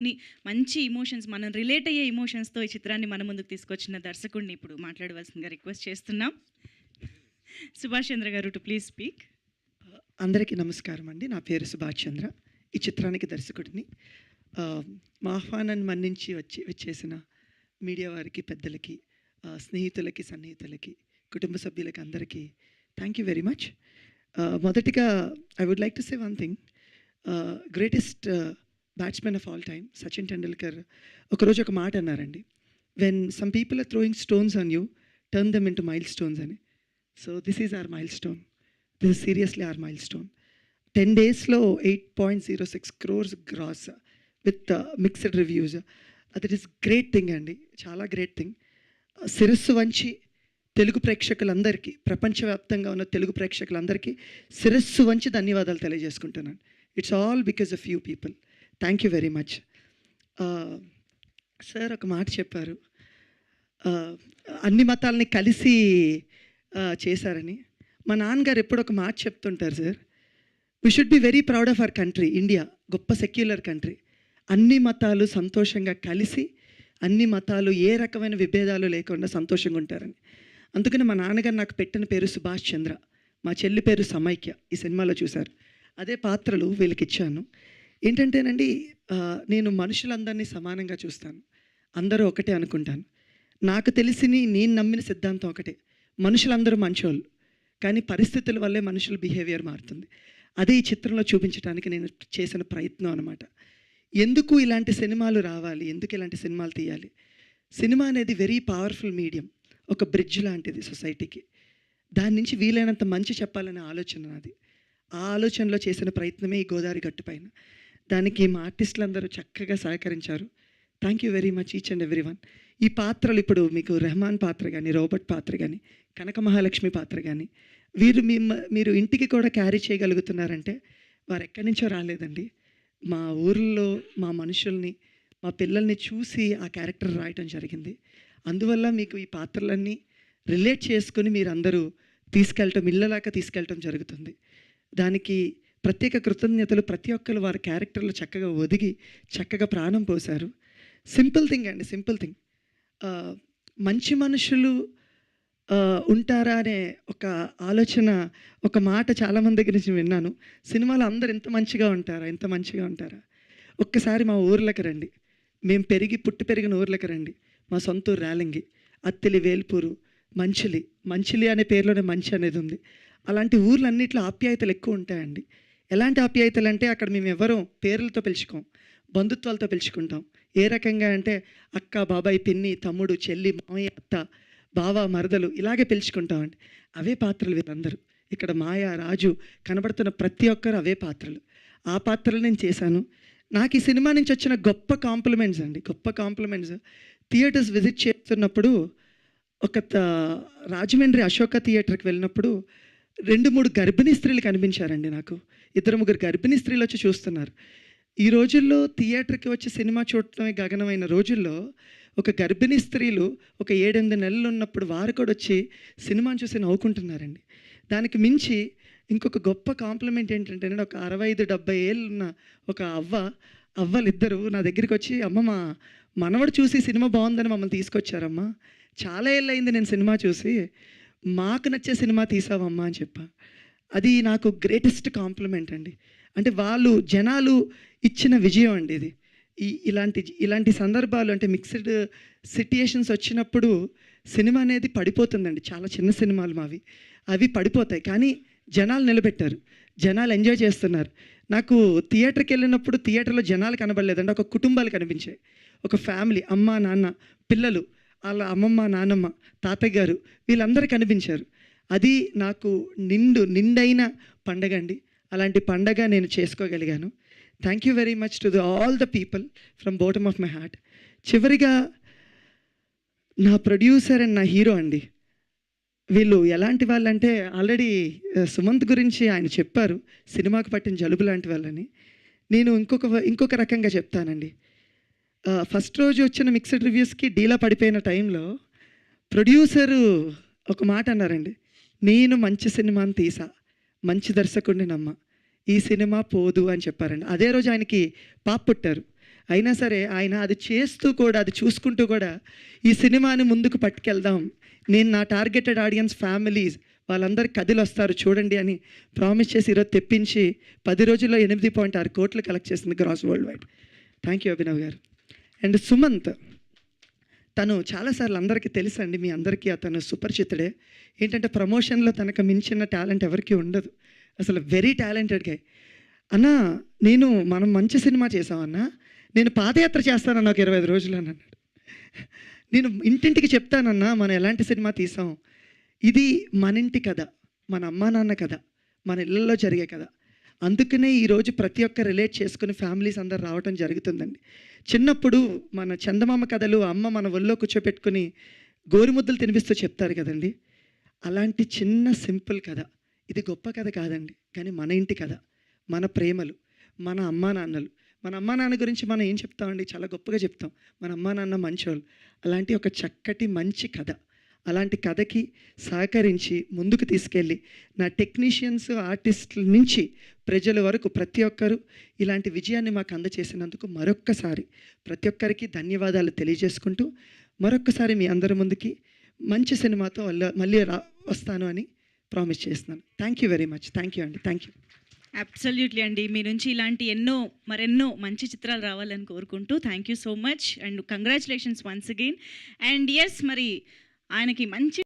ని మంచి ఎమోషన్స్ మనం రిలేట్ అయ్యే ఎమోషన్స్‌తో ఈ చిత్రాన్ని మన ముందుకు తీసుకొచ్చిన దర్శకుడిని ఇప్పుడు మాట్లాడవలసిందిగా రిక్వెస్ట్ చేస్తున్నాం. సుభాష్ చంద్ర గారు టు ప్లీజ్ స్పీక్. అందరికీ నమస్కారం అండి. నా పేరు సుభాష్ చంద్ర. ఈ చిత్రానికి దర్శకుడిని. మా ఆహ్వానాన్ని మన్నించి వచ్చేసిన మీడియా వారికి, పెద్దలకి, స్నేహితులకి, సన్నిహితులకి, కుటుంబ సభ్యులకి అందరికీ థ్యాంక్ యూ వెరీ మచ్. మొదటిగా I would like to say one thing. Greatest batsmen of all time Sachin Tendulkar ఒకరోజు ఒక మాట అన్నారండి. When some people are throwing stones on you, turn them into milestones అని. So this is our milestone. This is seriously our milestone. 10 days లో 8.06 crores gross with mixed reviews. That is great thing అండి, చాలా great thing. శిరస్సు వంచి తెలుగు ప్రేక్షకులందరికీ, ప్రపంచవ్యాప్తంగా ఉన్న తెలుగు ప్రేక్షకులందరికీ శిరస్సు వంచి ధన్యవాదాలు తెలియజేసుకుంటున్నాను. It's all because of you people. Thank you very much. Sir ఒక మాట చెప్పారు, అన్ని మతాలని కలిసి చేశారని. మా నాన్నగారు ఎప్పుడు ఒక మాట చెప్తుంటారు, sir, we should be very proud of our country India. గొప్ప సెక్యులర్ కంట్రీ. అన్ని మతాలు సంతోషంగా కలిసి, అన్ని మతాలు ఏ రకమైన విభేదాలు లేకుండా సంతోషంగా ఉంటారని. అందుకని మా నాన్నగారు నాకు పెట్టిన పేరు సుభాష్ చంద్ర. మా చెల్లి పేరు సమైక్య. ఈ సినిమాలో చూశారు. అదే పాత్రలు వీళ్ళకి ఇచ్చాను. ఏంటంటేనండి, నేను మనుషులందరినీ సమానంగా చూస్తాను. అందరూ ఒకటే అనుకుంటాను. నాకు తెలిసి నేను నమ్మిన సిద్ధాంతం ఒకటే, మనుషులందరూ మంచోళ్ళు, కానీ పరిస్థితుల వల్లే మనుషుల బిహేవియర్ మారుతుంది. అదే ఈ చిత్రంలో చూపించడానికి నేను చేసిన ప్రయత్నం అనమాట. ఎందుకు ఇలాంటి సినిమాలు రావాలి, ఎందుకు ఇలాంటి సినిమాలు తీయాలి? సినిమా అనేది వెరీ పవర్ఫుల్ మీడియం, ఒక బ్రిడ్జ్ లాంటిది సొసైటీకి. దాని నుంచి వీలైనంత మంచి చెప్పాలనే ఆలోచన నాది. ఆ ఆలోచనలో చేసిన ప్రయత్నమే ఈ గోదావరి గట్టు పైన. దానికి మా ఆర్టిస్టులు అందరూ చక్కగా సహకరించారు. Thank you very much each and every one. ఈ పాత్రలు ఇప్పుడు మీకు రెహమాన్ పాత్ర కానీ, రోబర్ట్ పాత్ర కానీ, కనక మహాలక్ష్మి పాత్ర కానీ, మీరు ఇంటికి కూడా క్యారీ చేయగలుగుతున్నారంటే వారు ఎక్కడి నుంచో రాలేదండి. మా ఊర్లో మా మనుషుల్ని, మా పిల్లల్ని చూసి ఆ క్యారెక్టర్ రాయటం జరిగింది. అందువల్ల మీకు ఈ పాత్రలన్నీ రిలేట్ చేసుకుని మీరందరూ ఇళ్ళలాగా తీసుకెళ్ళటం జరుగుతుంది. దానికి ప్రత్యేక కృతజ్ఞతలు. ప్రతి ఒక్కరు వారి క్యారెక్టర్లు చక్కగా ఒదిగి చక్కగా ప్రాణం పోశారు. సింపుల్ థింగ్ అండి, సింపుల్ థింగ్. మంచి మనుషులు ఉంటారా అనే ఒక ఆలోచన, ఒక మాట చాలామంది దగ్గర నుంచి విన్నాను. సినిమాలో అందరు ఇంత మంచిగా ఉంటారా, ఇంత మంచిగా ఉంటారా? ఒక్కసారి మా ఊర్లోకి రండి. మేము పుట్టి పెరిగిన ఊర్లోకి రండి. మా సొంత ఊరు రేలంగి, అత్తిలి, వేల్పూరు, మంచిలి అనే పేరులోనే మంచి అనేది ఉంది. అలాంటి ఊర్లన్నింటిలో ఆప్యాయతలు ఎక్కువ ఉంటాయండి. ఎలాంటి ఆప్యాయతలు అంటే, అక్కడ మేము ఎవరూ పేర్లతో పిలుచుకోం, బంధుత్వాలతో పిలుచుకుంటాం. ఏ రకంగా అంటే అక్క, బాబాయ్, పిన్ని, తమ్ముడు, చెల్లి, మామయ్య, అత్త, బావ, మరదలు, ఇలాగే పిలుచుకుంటామండి. అవే పాత్రలు వీళ్ళందరూ. ఇక్కడ మాయ, రాజు కనబడుతున్న ప్రతి ఒక్కరు అవే పాత్రలు. ఆ పాత్రలు నేను చేశాను. నాకు ఈ సినిమా నుంచి వచ్చిన గొప్ప కాంప్లిమెంట్స్ అండి, గొప్ప కాంప్లిమెంట్స్. థియేటర్స్ విజిట్ చేస్తున్నప్పుడు రాజమండ్రి అశోక థియేటర్కి వెళ్ళినప్పుడు 2-3 గర్భిణీ స్త్రీలు కనిపించారండి నాకు. 2-3 గర్భిణీ స్త్రీలు వచ్చి చూస్తున్నారు. ఈ రోజుల్లో థియేటర్కి వచ్చి సినిమా చూడటమే గగనమైన రోజుల్లో ఒక గర్భిణీ స్త్రీలు ఒక 7-8 నెలలు ఉన్నప్పుడు వారు కూడా వచ్చి సినిమాని చూసి నవ్వుకుంటున్నారండి. దానికి మించి ఇంకొక గొప్ప కాంప్లిమెంట్ ఏంటంటే, ఒక 65-70 ఏళ్ళు ఉన్న ఒక అవ్వలిద్దరూ నా దగ్గరికి వచ్చి, అమ్మ, మా మనవడు చూసి సినిమా బాగుందని మమ్మల్ని తీసుకొచ్చారమ్మా, చాలా ఏళ్ళు అయింది నేను సినిమా చూసి, మాకు నచ్చే సినిమా తీసావమ్మా అని చెప్పా. అది నాకు గ్రేటెస్ట్ కాంప్లిమెంట్ అండి. అంటే జనాలు ఇచ్చిన విజయం అండి ఇది. ఇలాంటి సందర్భాలు, అంటే మిక్స్డ్ సిట్యుయేషన్స్ వచ్చినప్పుడు సినిమా అనేది పడిపోతుందండి. చాలా చిన్న సినిమాలు మావి, అవి పడిపోతాయి. కానీ జనాలు నిలబెట్టారు, జనాలు ఎంజాయ్ చేస్తున్నారు. నాకు థియేటర్కి వెళ్ళినప్పుడు థియేటర్లో జనాలు కనబడలేదండి, ఒక కుటుంబాలు కనిపించాయి. ఒక ఫ్యామిలీ, అమ్మ, నాన్న, పిల్లలు, వాళ్ళ అమ్మమ్మ, నాన్నమ్మ, తాతయ్య గారు, వీళ్ళందరూ కనిపించారు. అది నాకు నిండైన పండగ అండి. అలాంటి పండగ నేను చేసుకోగలిగాను. Thank you very much to all the people from bottom of my heart. చివరిగా నా ప్రొడ్యూసర్ అండ్ నా హీరో అండి. వీళ్ళు ఎలాంటి వాళ్ళంటే, ఆల్రెడీ సుమంత్ గురించి ఆయన చెప్పారు, సినిమాకు పట్టిన జలుబు లాంటి వాళ్ళని. నేను ఇంకొక రకంగా చెప్తానండి. ఫస్ట్ రోజు వచ్చిన మిక్స్డ్ రివ్యూస్కి డీలా పడిపోయిన టైంలో ప్రొడ్యూసరు ఒక మాట అన్నారండి, నేను మంచి సినిమాని తీసా, మంచి దర్శకుడిని నమ్మ, ఈ సినిమా పోదు అని చెప్పారండి. అదే రోజు ఆయనకి పాప పుట్టారు. అయినా సరే ఆయన అది చేస్తూ కూడా, అది చూసుకుంటూ కూడా ఈ సినిమాని ముందుకు పట్టుకెళ్దాం, నేను నా టార్గెటెడ్ ఆడియన్స్ ఫ్యామిలీస్ వాళ్ళందరూ కదిలి వస్తారు చూడండి అని ప్రామిస్ చేసి ఈరోజు తెప్పించి 10 రోజుల్లో 8.6 కోట్లు కలెక్ట్ చేసింది gross worldwide. Thank you Abhinav గారు. అండ్ సుమంత్, తను చాలాసార్లు అందరికీ తెలుసండి, మీ అందరికీ అతను సుపరిచితుడే. ఏంటంటే ప్రమోషన్లో తనకు మించిన టాలెంట్ ఎవరికీ ఉండదు, అసలు వెరీ టాలెంటెడ్ గా. అన్నా మనం మంచి సినిమా చేసామన్నా, నేను పాదయాత్ర చేస్తానన్నా ఒక 25 రోజులు అని అన్నాడు. నేను ఇంటింటికి చెప్తానన్నా మనం ఎలాంటి సినిమా తీసాం, ఇది మన ఇంటి కథ, మన అమ్మా నాన్న కథ, మన ఇళ్ళల్లో జరిగే కథ. అందుకనే ఈరోజు ప్రతి ఒక్క రిలేట్ చేసుకుని ఫ్యామిలీస్ అందరు రావడం జరుగుతుందండి. చిన్నప్పుడు మన చందమామ కథలు అమ్మ మన ఒళ్ళో కూర్చోపెట్టుకుని గోరుముద్దలు తినిపిస్తూ చెప్తారు కదండి, అలాంటి చిన్న సింపుల్ కథ. ఇది గొప్ప కథ కాదండి, కానీ మన ఇంటి కథ, మన ప్రేమలు, మన అమ్మా నాన్నలు. మన అమ్మా నాన్న గురించి మనం ఏం చెప్తామండి, చాలా గొప్పగా చెప్తాం, మన అమ్మా నాన్న మంచోళ్ళు. అలాంటి ఒక చక్కటి మంచి కథ, అలాంటి కథకి సహకరించి ముందుకు తీసుకెళ్ళి నా టెక్నీషియన్స్, ఆర్టిస్టుల నుంచి ప్రజల వరకు ప్రతి ఒక్కరూ ఇలాంటి విజయాన్ని మాకు అందచేసినందుకు మరొక్కసారి ప్రతి ఒక్కరికి ధన్యవాదాలు తెలియజేసుకుంటూ, మరొక్కసారి మీ అందరి ముందుకి మంచి సినిమాతో మళ్ళీ వస్తాను అని ప్రామిస్ చేస్తున్నాను. Thank you very much. Thank you అండి. Thank you. అబ్సల్యూట్లీ అండి, మీ నుంచి ఇలాంటి మరెన్నో మంచి చిత్రాలు రావాలని కోరుకుంటూ thank you so much and congratulations once again. And yes, మరి ఆయనకి మంచి